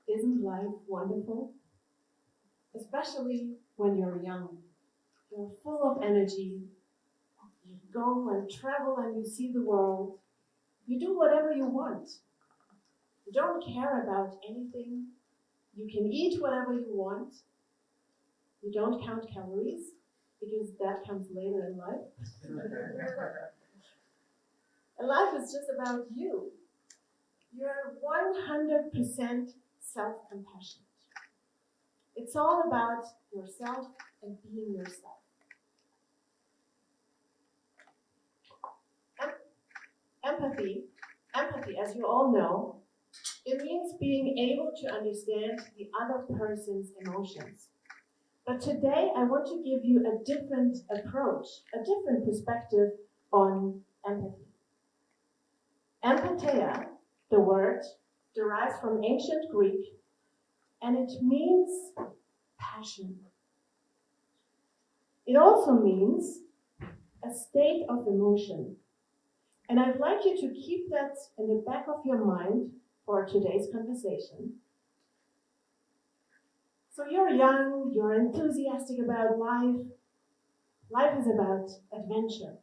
Isn't life wonderful? Especially when you're young. You're full of energy. You go and travel and you see the world. You do whatever you want. You don't care about anything. You can eat whatever you want. You don't count calories, because that comes later in life. And life is just about you. You're 100% self-compassionate. It's all about yourself and being yourself. Empathy, as you all know, it means being able to understand the other person's emotions. But today I want to give you a different approach, a different perspective on empathy. Empatheia, the word, derives from ancient Greek, and it means passion. It also means a state of emotion. And I'd like you to keep that in the back of your mind for today's conversation. So you're young, you're enthusiastic about life. Life is about adventure.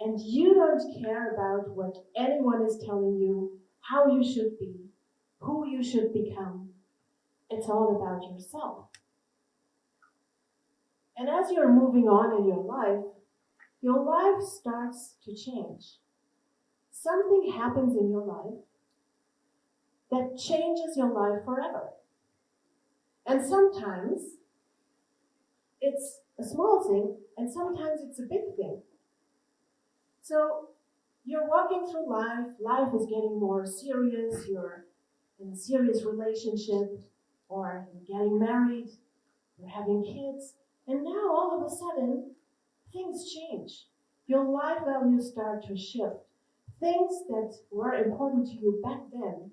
And you don't care about what anyone is telling you, how you should be, who you should become. It's all about yourself. And as you're moving on in your life starts to change. Something happens in your life that changes your life forever. And sometimes it's a small thing, and sometimes it's a big thing. So you're walking through life is getting more serious, you're in a serious relationship, or you're getting married, you're having kids, and now all of a sudden, things change. Your life values start to shift. Things that were important to you back then,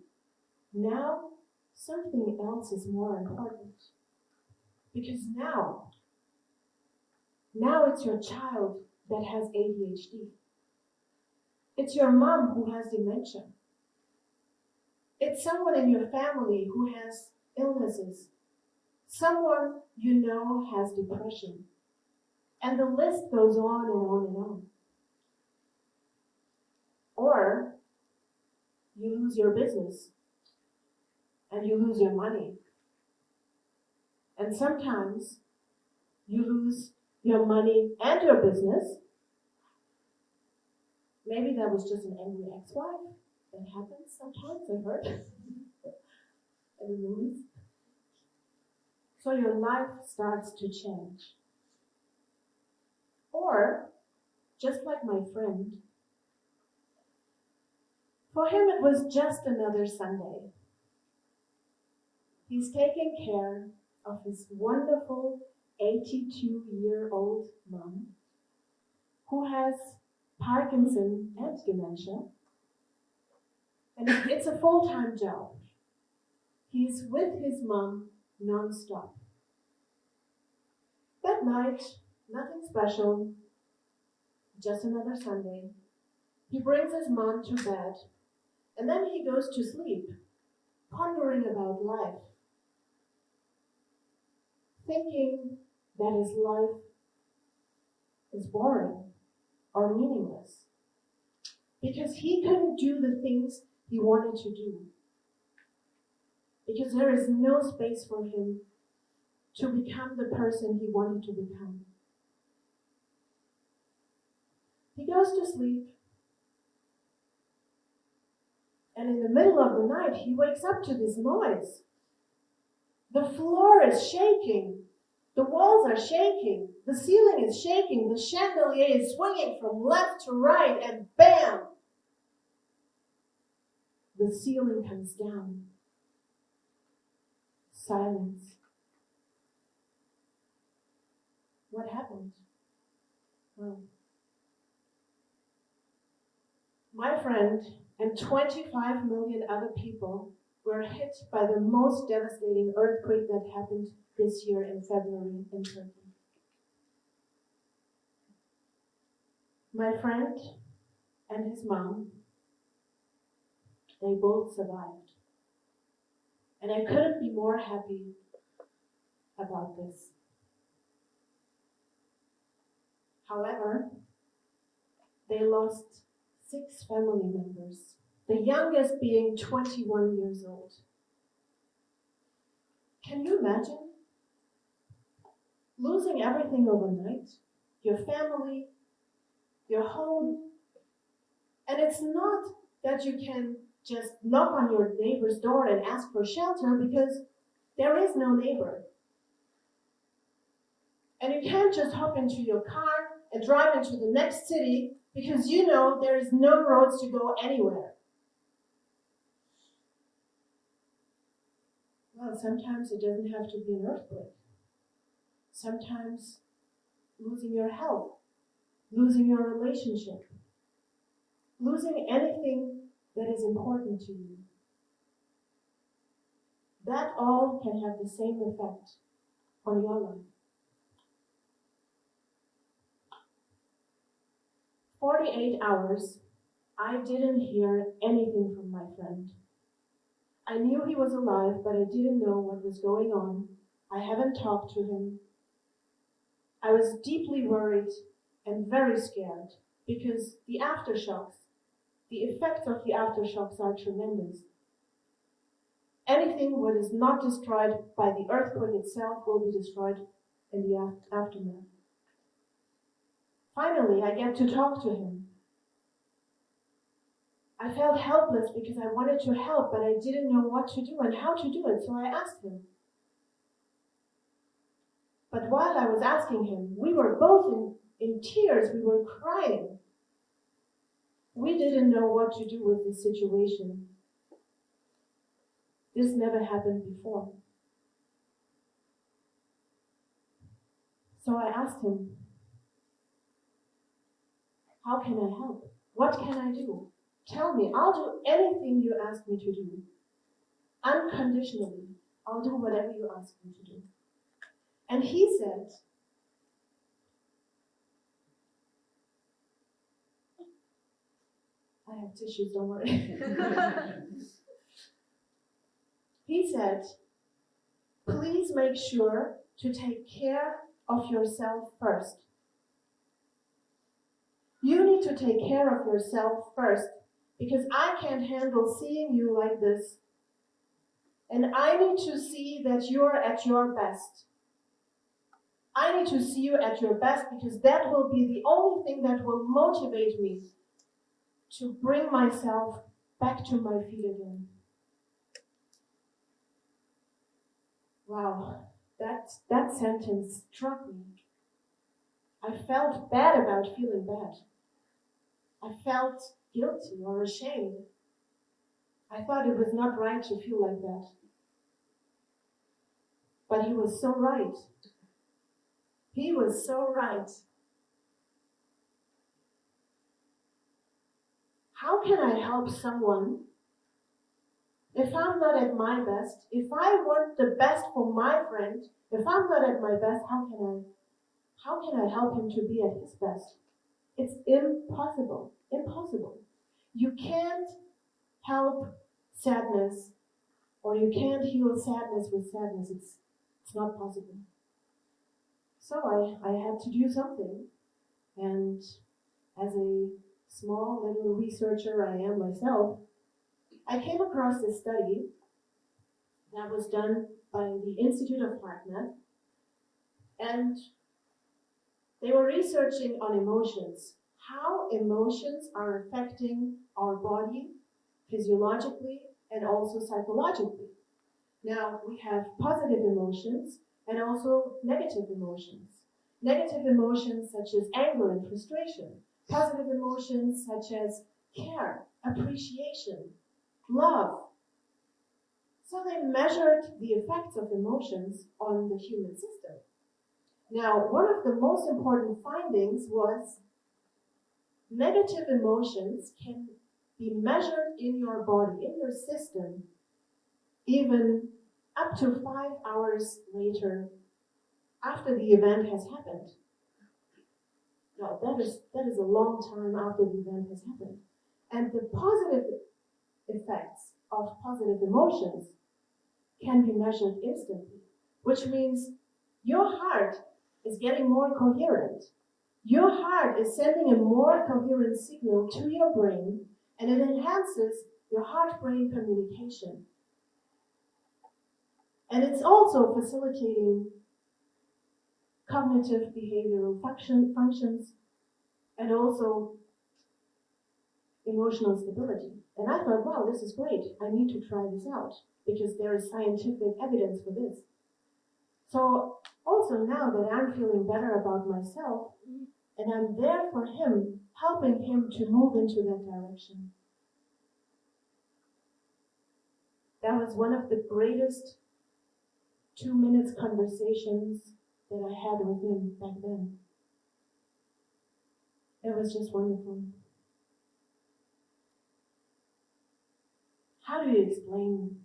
now something else is more important. Because now it's your child that has ADHD. It's your mom who has dementia. It's someone in your family who has illnesses. Someone you know has depression. And the list goes on and on and on. Or you lose your business and you lose your money. And sometimes you lose your money and your business. Maybe that was just an angry ex-wife. That happens sometimes, I've heard. In the movies. So your life starts to change. Or, just like my friend, for him it was just another Sunday. He's taking care of his wonderful 82-year-old mom who has Parkinson and dementia. And it's a full-time job. He's with his mom non-stop. That night, nothing special, just another Sunday. He brings his mom to bed, and then he goes to sleep, pondering about life, thinking that his life is boring or meaningless, because he couldn't do the things he wanted to do, because there is no space for him to become the person he wanted to become. He goes to sleep, and in the middle of the night, he wakes up to this noise. The floor is shaking. The walls are shaking. The ceiling is shaking. The chandelier is swinging from left to right, and bam! The ceiling comes down. Silence. What happened? Well, my friend and 25 million other people were hit by the most devastating earthquake that happened this year in February in Turkey. My friend and his mom, they both survived. And I couldn't be more happy about this. However, they lost 6 family members, the youngest being 21 years old. Can you imagine? Losing everything overnight, your family, your home, and it's not that you can just knock on your neighbor's door and ask for shelter because there is no neighbor. And you can't just hop into your car and drive into the next city because you know there is no roads to go anywhere. Well, sometimes it doesn't have to be an earthquake. Sometimes losing your health, losing your relationship, losing anything that is important to you. That all can have the same effect on your life. 48 hours, I didn't hear anything from my friend. I knew he was alive, but I didn't know what was going on. I haven't talked to him. I was deeply worried and very scared because the aftershocks, the effects of the aftershocks are tremendous. Anything what is not destroyed by the earthquake itself will be destroyed in the aftermath. Finally, I get to talk to him. I felt helpless because I wanted to help, but I didn't know what to do and how to do it, so I asked him. But while I was asking him, we were both in tears, we were crying. We didn't know what to do with this situation. This never happened before. So I asked him, how can I help? What can I do? Tell me, I'll do anything you ask me to do. Unconditionally, I'll do whatever you ask me to do. And he said, I have tissues, don't worry. He said, please make sure to take care of yourself first. You need to take care of yourself first because I can't handle seeing you like this. And I need to see that you're at your best. I need to see you at your best because that will be the only thing that will motivate me to bring myself back to my feet again. Wow, that sentence struck me. I felt bad about feeling bad. I felt guilty or ashamed. I thought it was not right to feel like that. But he was so right. He was so right. How can I help someone if I'm not at my best? If I want the best for my friend, if I'm not at my best, how can I help him to be at his best? It's impossible. Impossible. You can't help sadness, or you can't heal sadness with sadness. It's not possible. So I had to do something. And as a small little researcher I am myself, I came across this study that was done by the Institute of HeartMath, and they were researching on emotions, how emotions are affecting our body physiologically and also psychologically. Now, we have positive emotions and also negative emotions. Negative emotions such as anger and frustration. Positive emotions such as care, appreciation, love. So they measured the effects of emotions on the human system. Now, one of the most important findings was negative emotions can be measured in your body, in your system, even up to 5 hours later after the event has happened. Now, that is a long time after the event has happened. And the positive effects of positive emotions can be measured instantly, which means your heart is getting more coherent. Your heart is sending a more coherent signal to your brain, and it enhances your heart-brain communication. And it's also facilitating cognitive behavioral functions and also emotional stability. And I thought, wow, this is great. I need to try this out because there is scientific evidence for this. So also now that I'm feeling better about myself, and I'm there for him, helping him to move into that direction. That was one of the greatest 2 minutes conversations that I had with him back then. It was just wonderful. How do you explain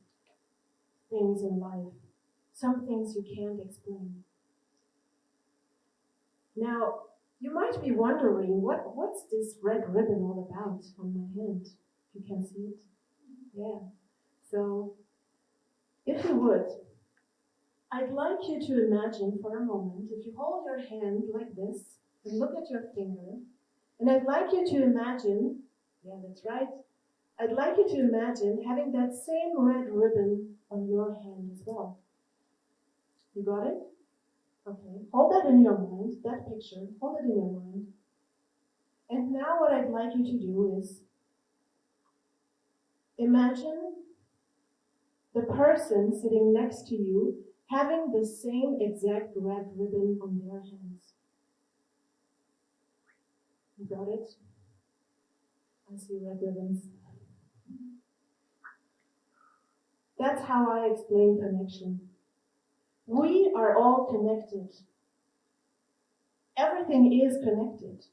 things in life? Some things you can't explain. Now, you might be wondering, what's this red ribbon all about on my hand? You can see it? Yeah. So, if you would, I'd like you to imagine for a moment, if you hold your hand like this and look at your finger, and I'd like you to imagine, yeah, that's right, I'd like you to imagine having that same red ribbon on your hand as well. You got it? Okay, hold that in your mind, that picture, hold it in your mind. And now what I'd like you to do is imagine the person sitting next to you having the same exact red ribbon on their hands. You got it? I see red ribbons. That's how I explain connection. We are all connected. Everything is connected.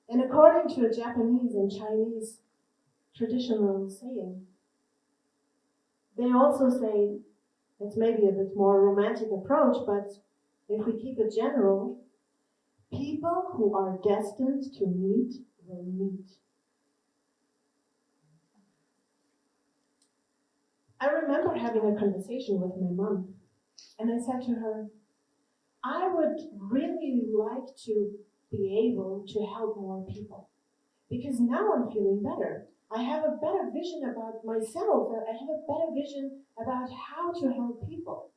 And according to a Japanese and Chinese traditional saying, they also say, it's maybe a bit more romantic approach, but if we keep it general, people who are destined to meet will meet. I remember having a conversation with my mom, and I said to her, I would really like to be able to help more people, because now I'm feeling better. I have a better vision about myself. I have a better vision about how to help people.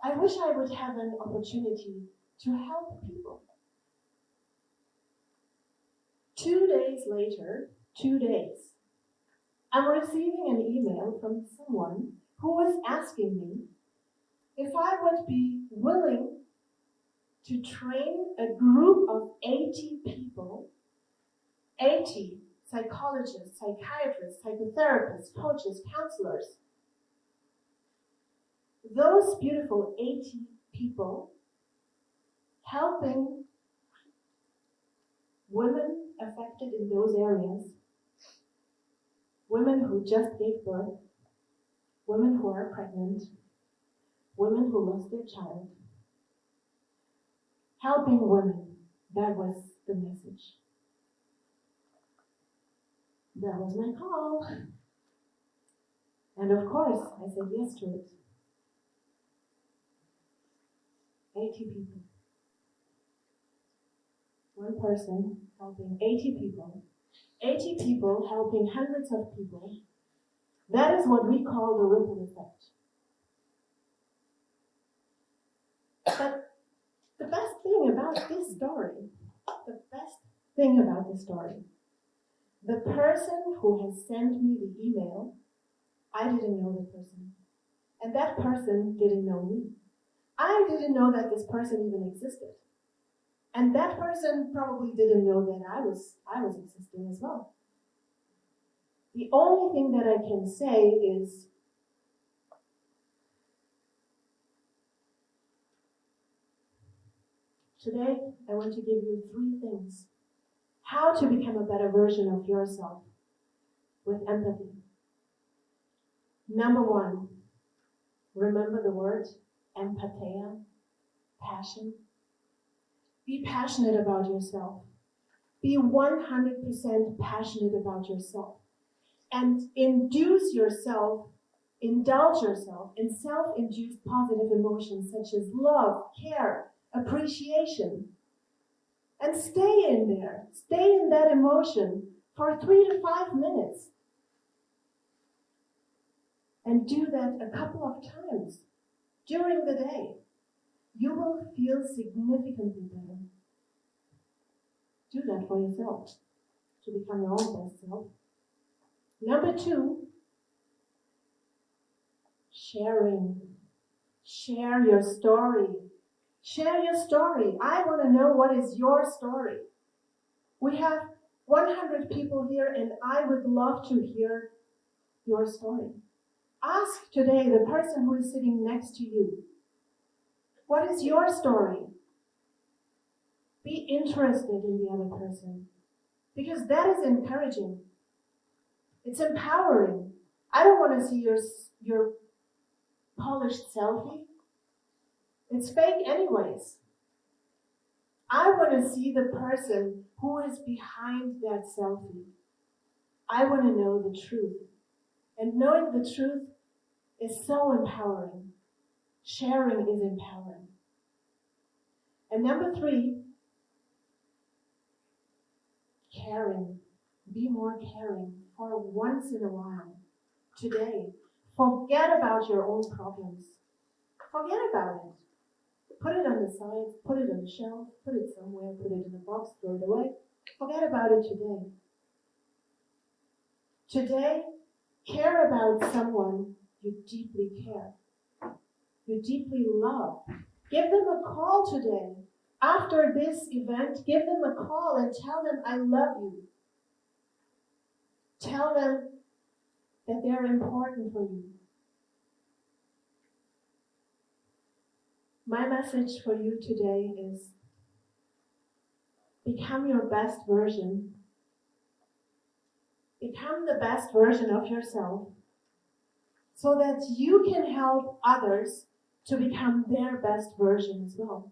I wish I would have an opportunity to help people. 2 days later, 2 days, I'm receiving an email from someone who was asking me if I would be willing to train a group of 80 people, 80 psychologists, psychiatrists, psychotherapists, coaches, counselors. Those beautiful 80 people helping women affected in those areas, women who just gave birth, women who are pregnant, women who lost their child, helping women. That was the message. That was my call. And of course, I said yes to it. 80 people. One person helping 80 people. 80 people helping hundreds of people. That is what we call the ripple effect. But the best thing about this story, the person who has sent me the email, I didn't know the person. And that person didn't know me. I didn't know that this person even existed. And that person probably didn't know that I was existing as well. The only thing that I can say is, today I want to give you 3 things. How to become a better version of yourself with empathy. Number 1, remember the word empatheia, passion. Be passionate about yourself. Be 100% passionate about yourself. and indulge yourself in self-induced positive emotions such as love, care, appreciation. And stay in there. Stay in that emotion for 3 to 5 minutes. And do that a couple of times during the day. You will feel significantly better. Do that for yourself to become your own best self. Number 2, sharing. Share your story. Share your story. I want to know what is your story. We have 100 people here, and I would love to hear your story. Ask today the person who is sitting next to you, what is your story? Be interested in the other person, because that is encouraging. It's empowering. I don't want to see your polished selfie. It's fake anyways. I want to see the person who is behind that selfie. I want to know the truth. And knowing the truth is so empowering. Sharing is empowering. And number 3, caring. Be more caring for once in a while. Today. Forget about your own problems. Forget about it. Put it on the side, put it on the shelf, put it somewhere, put it in a box, throw it away. Forget about it today. Today, care about someone you deeply care. You deeply love. Give them a call today. After this event, give them a call and tell them, I love you. Tell them that they're important for you. My message for you today is become your best version. Become the best version of yourself so that you can help others to become their best version as well.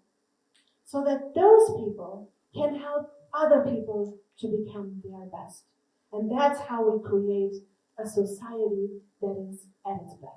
So that those people can help other people to become their best. And that's how we create a society that is at its best.